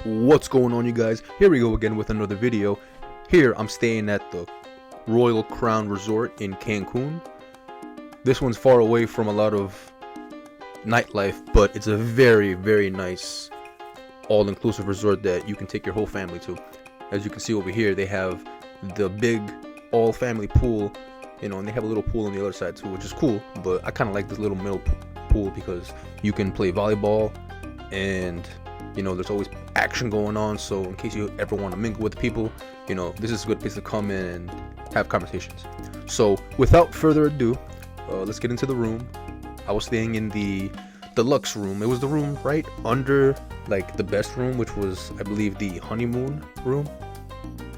What's going on, you guys? Here we go again with another video. Here I'm staying at the Royal Crown Resort in Cancun. This one's far away from a lot of nightlife, but it's a very nice all-inclusive resort that you can take your whole family to. As you can see over here, they have the big all-family pool, and they have a little pool on the other side too, which is cool. But I kind of like this little middle pool because you can play volleyball, and there's always action going on. So in case you ever want to mingle with people, this is a good place to come in and have conversations. So without further ado, let's get into the room. I was staying in the Deluxe room. It was the room right under the best room, which was, I believe, the honeymoon room.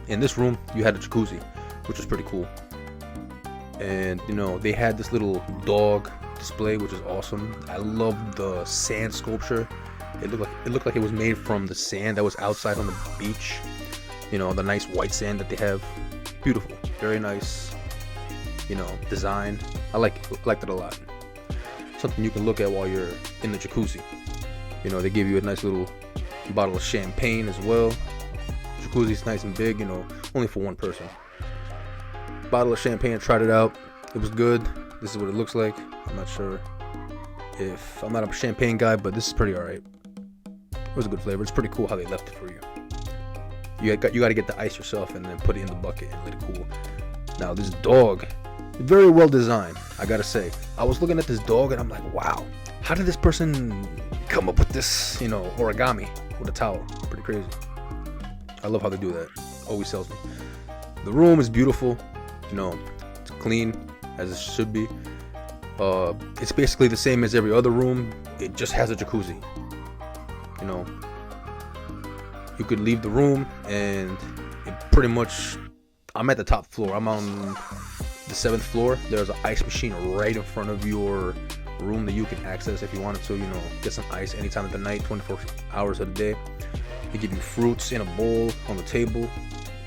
In this room you had a jacuzzi, which was pretty cool. And they had this little dog display, which is awesome. I love the sand sculpture. It looked like it was made from the sand that was outside on the beach. The nice white sand that they have. Beautiful, very nice. Design. I liked it a lot. Something you can look at while you're in the jacuzzi. They give you a nice little bottle of champagne as well. Jacuzzi's nice and big. Only for one person. Bottle of champagne. I tried it out. It was good. This is what it looks like. I'm not sure if I'm not a champagne guy, but this is pretty alright. It was a good flavor. It's pretty cool how they left it for you. You got to get the ice yourself and then put it in the bucket and let it cool. Now this dog, very well designed, I gotta say. I was looking at this dog and I'm like, wow, how did this person come up with this, origami with a towel? Pretty crazy. I love how they do that. Always sells me. The room is beautiful. It's clean as it should be. It's basically the same as every other room. It just has a jacuzzi. You could leave the room and it pretty much, I'm at the top floor. I'm on the 7th floor. There's an ice machine right in front of your room that you can access if you wanted to, get some ice anytime of the night, 24 hours of the day. They give you fruits in a bowl on the table.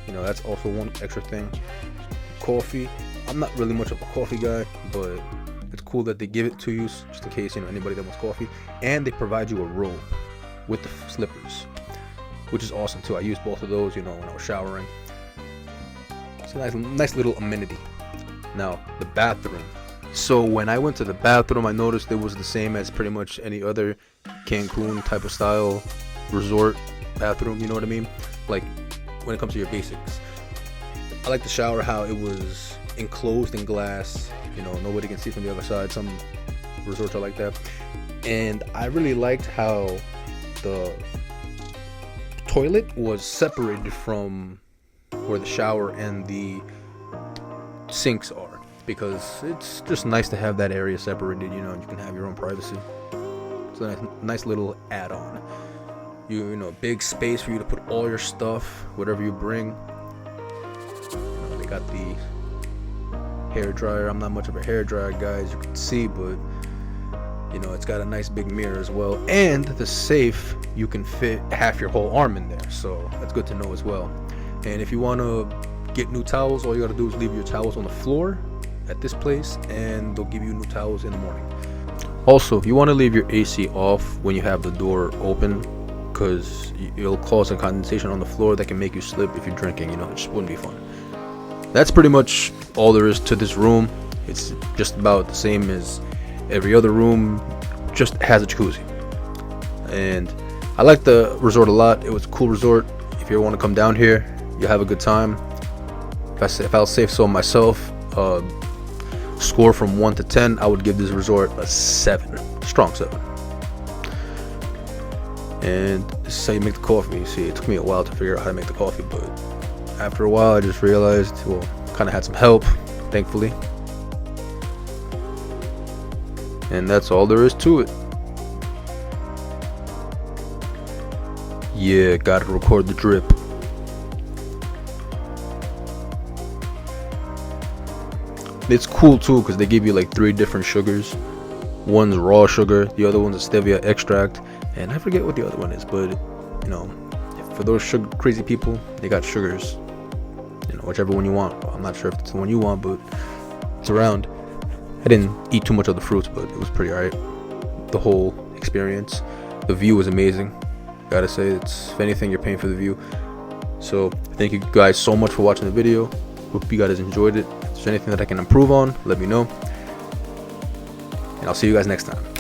That's also one extra thing. Coffee. I'm not really much of a coffee guy, but it's cool that they give it to you just in case, anybody that wants coffee. And they provide you a robe with the slippers, which is awesome too. I used both of those, when I was showering. It's a nice little amenity. Now, the bathroom. So when I went to the bathroom, I noticed it was the same as pretty much any other Cancun type of style resort bathroom, you know what I mean? Like, when it comes to your basics. I like the shower, how it was enclosed in glass, nobody can see from the other side. Some resorts are like that. And I really liked how the toilet was separated from where the shower and the sinks are, because it's just nice to have that area separated. You can have your own privacy. It's a nice little add-on. Big space for you to put all your stuff, whatever you bring. They got the hair dryer. I'm not much of a hair dryer guy, as you can see, but it's got a nice big mirror as well. And the safe, you can fit half your whole arm in there, so that's good to know as well. And if you want to get new towels, all you got to do is leave your towels on the floor at this place, and they'll give you new towels in the morning. Also, you want to leave your AC off when you have the door open, because it'll cause a condensation on the floor that can make you slip if you're drinking. It just wouldn't be fun. That's pretty much all there is to this room. It's just about the same as every other room, just has a jacuzzi. And I like the resort a lot. It was a cool resort. If you ever want to come down here, you'll have a good time. If I'll say so myself, score from 1 to 10, I would give this resort a 7, strong 7. And this is how you make the coffee. You see, it took me a while to figure out how to make the coffee, but after a while I just realized, kind of had some help, thankfully. And that's all there is to it. Yeah, gotta record the drip. It's cool too, because they give you 3 different sugars. One's raw sugar, the other one's a stevia extract, and I forget what the other one is, but for those sugar crazy people, they got sugars. Whichever one you want. I'm not sure if it's the one you want, but it's around. I didn't eat too much of the fruits, but it was pretty alright. The whole experience. The view was amazing. Gotta say, it's, if anything, you're paying for the view. So thank you guys so much for watching the video. Hope you guys enjoyed it. If there's anything that I can improve on, let me know, and I'll see you guys next time.